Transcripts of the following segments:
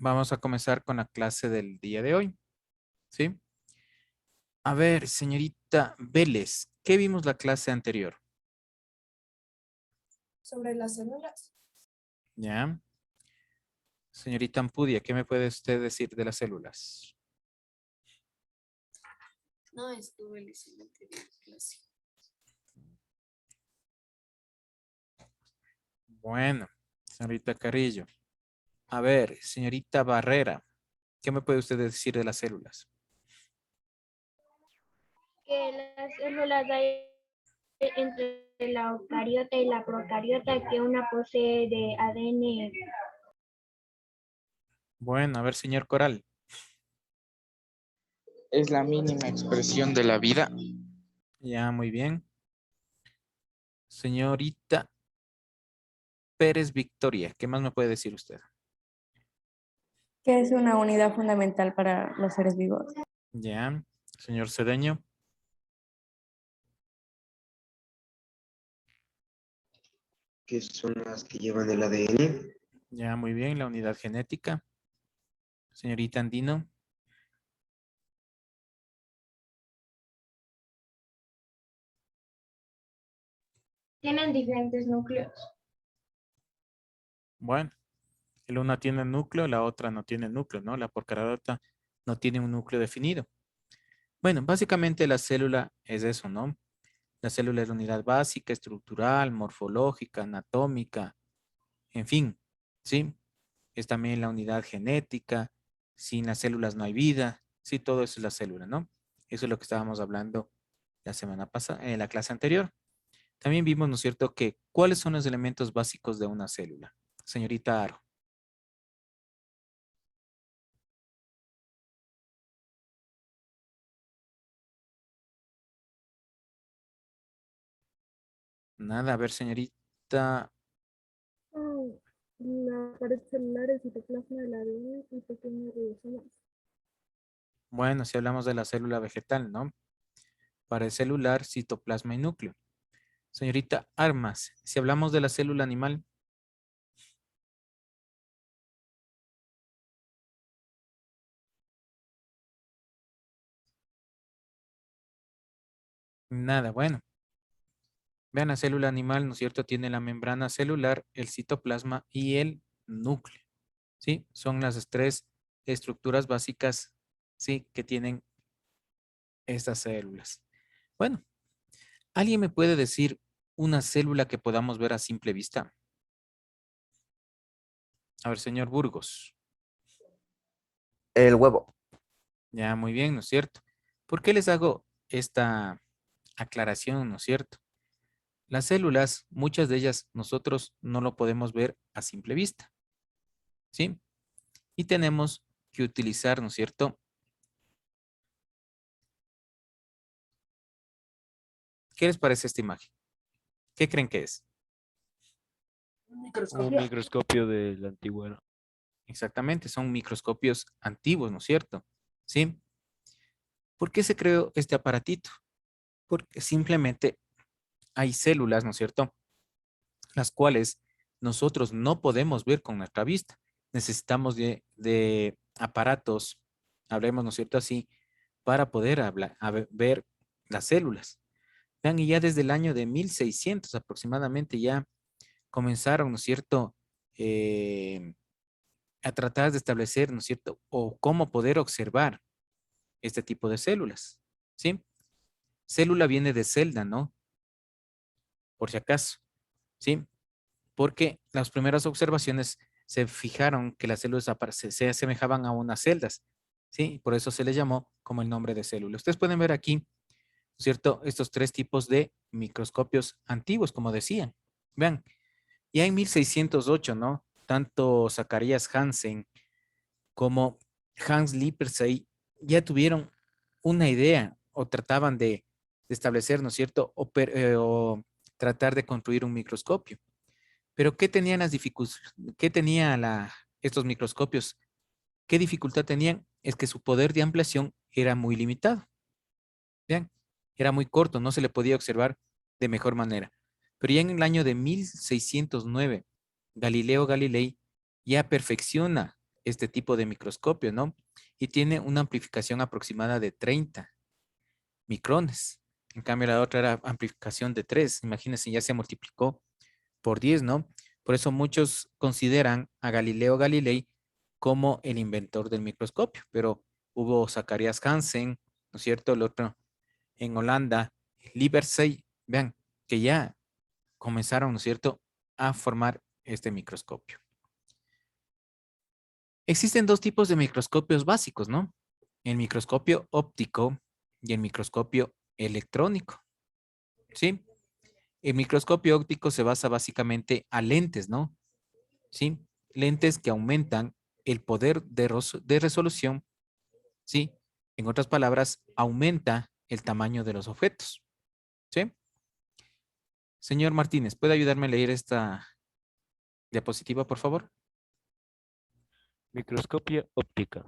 Vamos a comenzar con la clase del día de hoy, ¿sí? A ver, señorita Vélez, ¿qué vimos la clase anterior? Sobre las células. ¿Ya? Señorita Ampudia, ¿qué me puede usted decir de las células? No estuve en la anterior clase. Bueno, señorita Carrillo. A ver, señorita Barrera, ¿qué me puede usted decir de las células? Que las células hay entre la eucariota y la procariota, que una posee de ADN. Bueno, a ver, señor Coral. Es la mínima expresión de la vida. Ya, muy bien. Señorita Pérez Victoria, ¿qué más me puede decir usted? Que es una unidad fundamental para los seres vivos. Ya, señor Cedeño. Que son las que llevan el ADN. Ya, muy bien, la unidad genética. Señorita Andino. Tienen diferentes núcleos. Bueno, el una tiene núcleo, la otra no tiene núcleo, ¿no? La procariota no tiene un núcleo definido. Bueno, básicamente la célula es eso, ¿no? La célula es la unidad básica, estructural, morfológica, anatómica, en fin, ¿sí? Es también la unidad genética. Sin las células no hay vida. Sí, todo eso es la célula, ¿no? Eso es lo que estábamos hablando la semana pasada, en la clase anterior. También vimos, ¿no es cierto?, que cuáles son los elementos básicos de una célula. Señorita Aro. Nada, a ver, señorita. La pared celular, el citoplasma del ADN y pequeños ribosomas. Bueno, si hablamos de la célula vegetal, ¿no? Pared celular, citoplasma y núcleo. Señorita Armas, si hablamos de la célula animal. Nada, bueno. Vean, la célula animal, ¿no es cierto? Tiene la membrana celular, el citoplasma y el núcleo. ¿Sí? Son las tres estructuras básicas, ¿sí?, que tienen estas células. Bueno, ¿alguien me puede decir una célula que podamos ver a simple vista? A ver, señor Burgos. El huevo. Ya, muy bien, ¿no es cierto? ¿Por qué les hago esta aclaración, no es cierto? Las células, muchas de ellas nosotros no lo podemos ver a simple vista, ¿sí? Y tenemos que utilizar, ¿no es cierto? ¿Qué les parece esta imagen? ¿Qué creen que es? Un Un microscopio. microscopio de la antigüedad. Exactamente, son microscopios antiguos, ¿no es cierto? ¿Sí? ¿Por qué se creó este aparatito? Porque simplemente hay células, ¿no es cierto?, las cuales nosotros no podemos ver con nuestra vista. Necesitamos de aparatos, hablemos, ¿no es cierto?, así, para poder ver las células. Vean, y ya desde el año de 1600 aproximadamente ya comenzaron, ¿no es cierto?, a tratar de establecer, ¿no es cierto?, o cómo poder observar este tipo de células, ¿sí? Célula viene de celda, ¿no? Por si acaso, ¿sí? Porque las primeras observaciones se fijaron que las células se asemejaban a unas celdas, ¿sí? Por eso se les llamó como el nombre de célula. Ustedes pueden ver aquí, ¿cierto?, estos tres tipos de microscopios antiguos, como decían. Vean, ya en 1608, ¿no? Tanto Zacarías Hansen como Hans Lippershey ya tuvieron una idea o trataban de establecer, ¿no es cierto?, o tratar de construir un microscopio. Pero ¿qué tenían las dificultades? ¿Qué tenía estos microscopios? ¿Qué dificultad tenían? Es que su poder de ampliación era muy limitado. Vean, era muy corto, no se le podía observar de mejor manera. Pero ya en el año de 1609, Galileo Galilei ya perfecciona este tipo de microscopio, ¿no? Y tiene una amplificación aproximada de 30 micrones. En cambio, la otra era amplificación de 3. Imagínense, ya se multiplicó por 10, ¿no? Por eso muchos consideran a Galileo Galilei como el inventor del microscopio, pero hubo Zacharias Hansen, ¿no es cierto? El otro en Holanda, Liebersey, vean, que ya comenzaron, ¿no es cierto?, a formar este microscopio. Existen dos tipos de microscopios básicos, ¿no? El microscopio óptico y el microscopio electrónico, ¿sí? El microscopio óptico se basa básicamente a lentes, ¿no? ¿Sí? Lentes que aumentan el poder de resolución, ¿sí? En otras palabras, aumenta el tamaño de los objetos, ¿sí? Señor Martínez, ¿puede ayudarme a leer esta diapositiva, por favor? Microscopia óptica.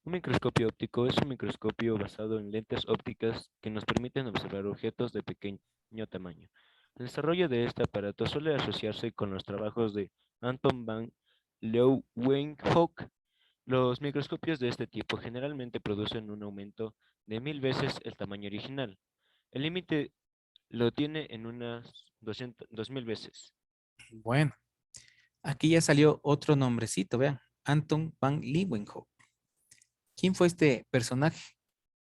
Un microscopio óptico es un microscopio basado en lentes ópticas que nos permiten observar objetos de pequeño tamaño. El desarrollo de este aparato suele asociarse con los trabajos de Anton van Leeuwenhoek. Los microscopios de este tipo generalmente producen un aumento de 1000 veces el tamaño original. El límite lo tiene en unas 2000 veces. Bueno, aquí ya salió otro nombrecito, vean. Anton van Leeuwenhoek. ¿Quién fue este personaje?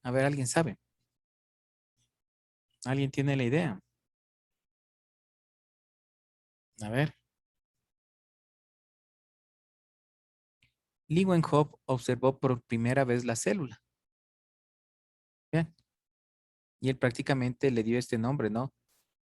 A ver, ¿alguien sabe? ¿Alguien tiene la idea? A ver. Leeuwenhoek observó por primera vez la célula. Vean. Y él prácticamente le dio este nombre, ¿no?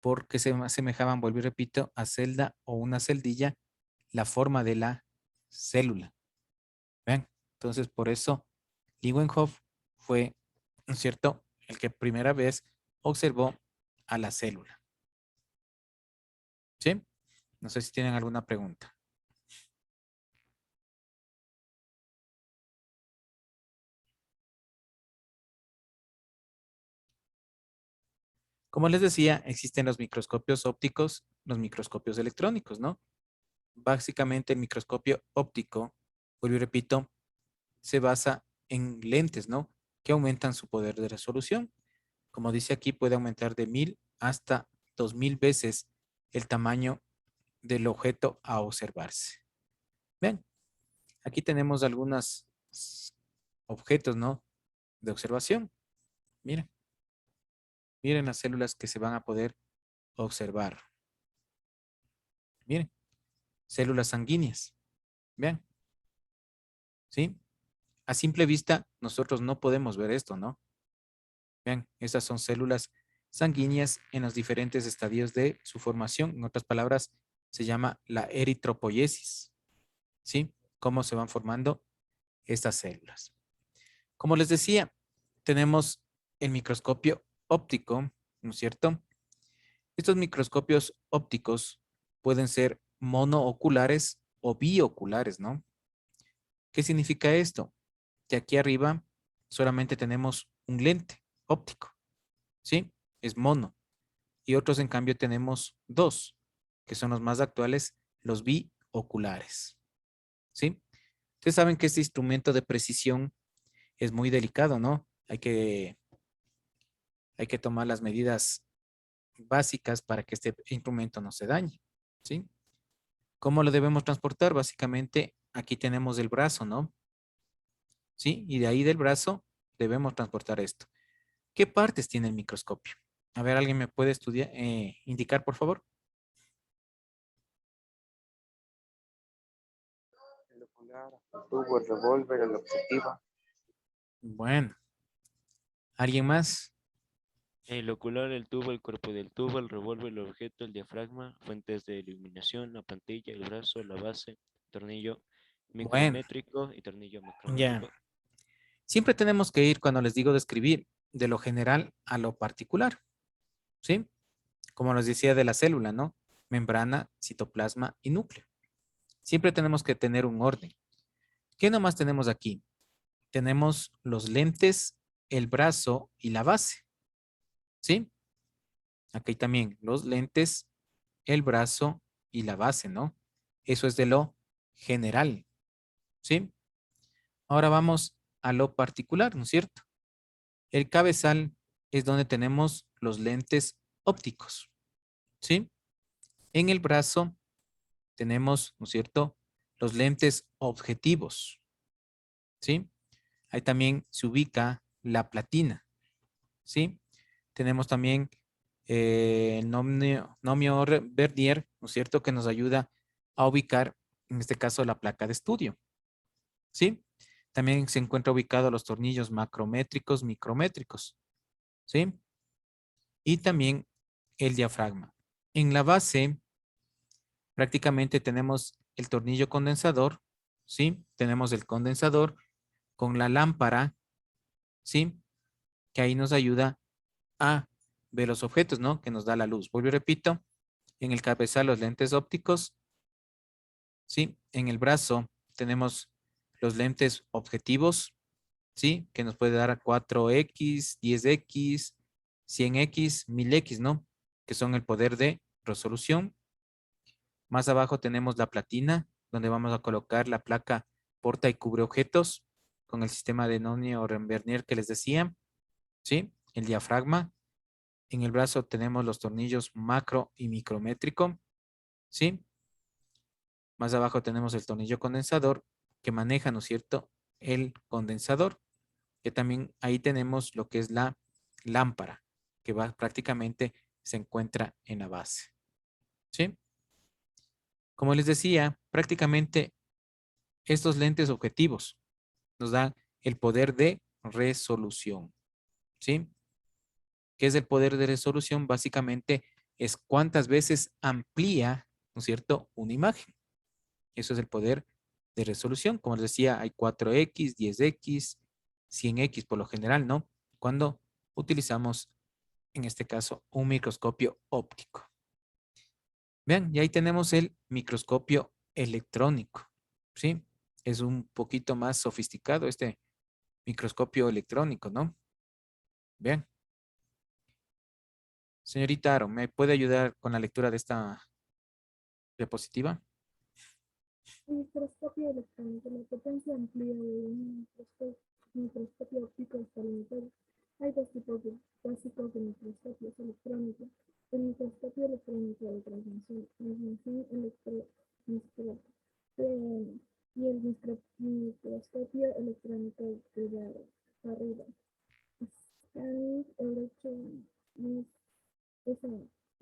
Porque se asemejaban, vuelvo y repito, a celda o una celdilla, la forma de la célula. Vean. Entonces, por eso Leeuwenhoek fue, ¿no es cierto?, el que primera vez observó a la célula. ¿Sí? No sé si tienen alguna pregunta. Como les decía, existen los microscopios ópticos, los microscopios electrónicos, ¿no? Básicamente el microscopio óptico, vuelvo y repito, se basa en lentes, ¿no? Que aumentan su poder de resolución. Como dice aquí, puede aumentar de 1000 hasta 2000 veces el tamaño del objeto a observarse. Ven, aquí tenemos algunos objetos, ¿no? De observación. Miren, miren las células que se van a poder observar. Miren, células sanguíneas. Vean, ¿sí? A simple vista, nosotros no podemos ver esto, ¿no? Vean, estas son células sanguíneas en los diferentes estadios de su formación. En otras palabras, se llama la eritropoyesis. ¿Sí? Cómo se van formando estas células. Como les decía, tenemos el microscopio óptico, ¿no es cierto? Estos microscopios ópticos pueden ser monooculares o bioculares, ¿no? ¿Qué significa esto? Que aquí arriba solamente tenemos un lente óptico, ¿sí? Es mono. Y otros, en cambio, tenemos dos, que son los más actuales, los bioculares, ¿sí? Ustedes saben que este instrumento de precisión es muy delicado, ¿no? Hay que tomar las medidas básicas para que este instrumento no se dañe, ¿sí? ¿Cómo lo debemos transportar? Básicamente, aquí tenemos el brazo, ¿no? ¿Sí? Y de ahí del brazo debemos transportar esto. ¿Qué partes tiene el microscopio? A ver, ¿alguien me puede indicar, por favor? El ocular, el tubo, el revólver, el objetivo. Bueno, ¿alguien más? El ocular, el tubo, el cuerpo del tubo, el revólver, el objeto, el diafragma, fuentes de iluminación, la pantalla, el brazo, la base, tornillo Bueno, micrométrico y tornillo ya. macrométrico. Siempre tenemos que ir, cuando les digo describir, de lo general a lo particular, ¿sí? Como nos decía de la célula, ¿no? Membrana, citoplasma y núcleo. Siempre tenemos que tener un orden. ¿Qué nomás tenemos aquí? Tenemos los lentes, el brazo y la base, ¿sí? Aquí también los lentes, el brazo y la base, ¿no? Eso es de lo general, ¿sí? Ahora vamos a lo particular, ¿no es cierto? El cabezal es donde tenemos los lentes ópticos, ¿sí? En el brazo tenemos, ¿no es cierto?, los lentes objetivos, ¿sí? Ahí también se ubica la platina, ¿sí? Tenemos también el nomio Vernier, ¿no es cierto?, que nos ayuda a ubicar, en este caso, la placa de estudio, ¿sí? También se encuentra ubicado los tornillos macrométricos, micrométricos, ¿sí? Y también el diafragma. En la base, prácticamente tenemos el tornillo condensador, ¿sí? Tenemos el condensador con la lámpara, ¿sí? Que ahí nos ayuda a ver los objetos, ¿no? Que nos da la luz. Vuelvo y repito, en el cabezal los lentes ópticos, ¿sí? En el brazo tenemos los lentes objetivos, ¿sí? Que nos puede dar 4X, 10X, 100X, 1000X, ¿no? Que son el poder de resolución. Más abajo tenemos la platina, donde vamos a colocar la placa porta y cubre objetos con el sistema de Nonio o Vernier que les decía, ¿sí? El diafragma. En el brazo tenemos los tornillos macro y micrométrico, ¿sí? Más abajo tenemos el tornillo condensador que maneja, ¿no es cierto?, el condensador, que también ahí tenemos lo que es la lámpara, que va prácticamente se encuentra en la base, ¿sí? Como les decía, prácticamente estos lentes objetivos nos dan el poder de resolución, ¿sí? ¿Qué es el poder de resolución? Básicamente es cuántas veces amplía, ¿no es cierto?, una imagen. Eso es el poder de resolución. Como les decía, hay 4X, 10X, 100X por lo general, ¿no? Cuando utilizamos, en este caso, un microscopio óptico. Vean, y ahí tenemos el microscopio electrónico, ¿sí? Es un poquito más sofisticado este microscopio electrónico, ¿no? Vean. Señorita Aro, ¿me puede ayudar con la lectura de esta diapositiva? Microscopio electrónico. La potencia amplía de un microscopio óptico está limitada. Hay dos tipos básicos de microscopios electrónicos. El microscopio electrónico de transmisión electromicroscópica y el microscopio electrónico de barrida. Scanning electron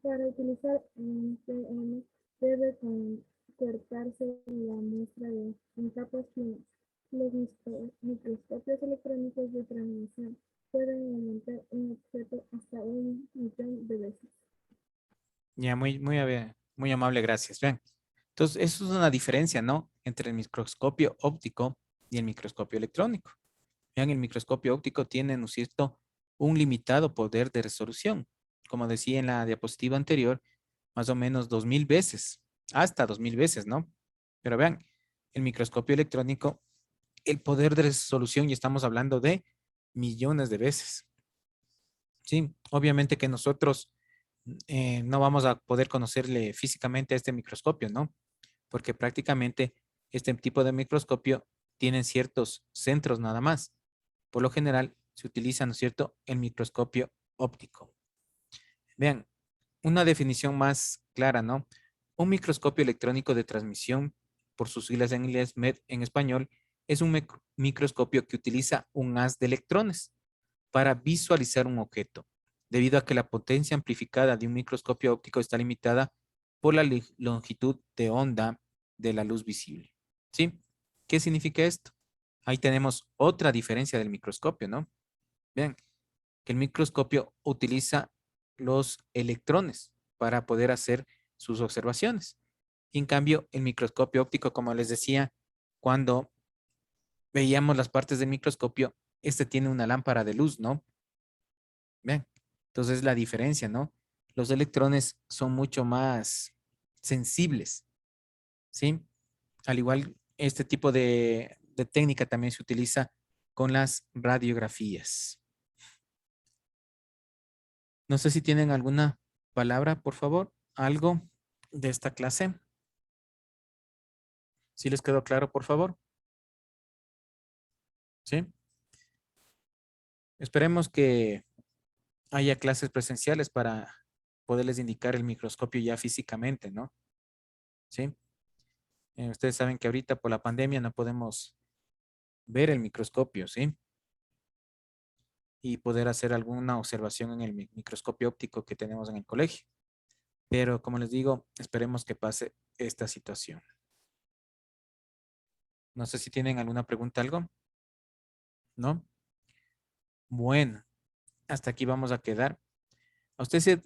para utilizar un TM debe cortarse la muestra en capas finas. Los microscopios electrónicos de transmisión pueden aumentar un objeto hasta 1 millón de veces. Ya, muy amable, gracias. Vean. Entonces, eso es una diferencia, ¿no? Entre el microscopio óptico y el microscopio electrónico. Vean, el microscopio óptico tiene, ¿no es cierto?, un limitado poder de resolución. Como decía en la diapositiva anterior, más o menos 2000 veces, hasta 2000 veces, ¿no? Pero vean, el microscopio electrónico, el poder de resolución, y estamos hablando de millones de veces. Sí, obviamente que nosotros no vamos a poder conocerle físicamente a este microscopio, ¿no? Porque prácticamente este tipo de microscopio tienen ciertos centros nada más. Por lo general se utiliza, ¿no es cierto?, el microscopio óptico. Vean, una definición más clara, ¿no? Un microscopio electrónico de transmisión, por sus siglas en inglés, MED en español, es un microscopio que utiliza un haz de electrones para visualizar un objeto, debido a que la potencia amplificada de un microscopio óptico está limitada por la longitud de onda de la luz visible. ¿Sí? ¿Qué significa esto? Ahí tenemos otra diferencia del microscopio, ¿no? Vean, que el microscopio utiliza los electrones para poder hacer sus observaciones. Y en cambio, el microscopio óptico, como les decía, cuando veíamos las partes del microscopio, este tiene una lámpara de luz, ¿no? Vean, entonces la diferencia, ¿no? Los electrones son mucho más sensibles, ¿sí? Al igual, este tipo de técnica también se utiliza con las radiografías. No sé si tienen alguna palabra, por favor, algo de esta clase. ¿Sí les quedó claro, por favor? ¿Sí? Esperemos que haya clases presenciales para poderles indicar el microscopio ya físicamente, ¿no? ¿Sí? Ustedes saben que ahorita por la pandemia no podemos ver el microscopio, ¿sí? Y poder hacer alguna observación en el microscopio óptico que tenemos en el colegio. Pero como les digo, esperemos que pase esta situación. No sé si tienen alguna pregunta, algo. ¿No? Bueno, hasta aquí vamos a quedar. A usted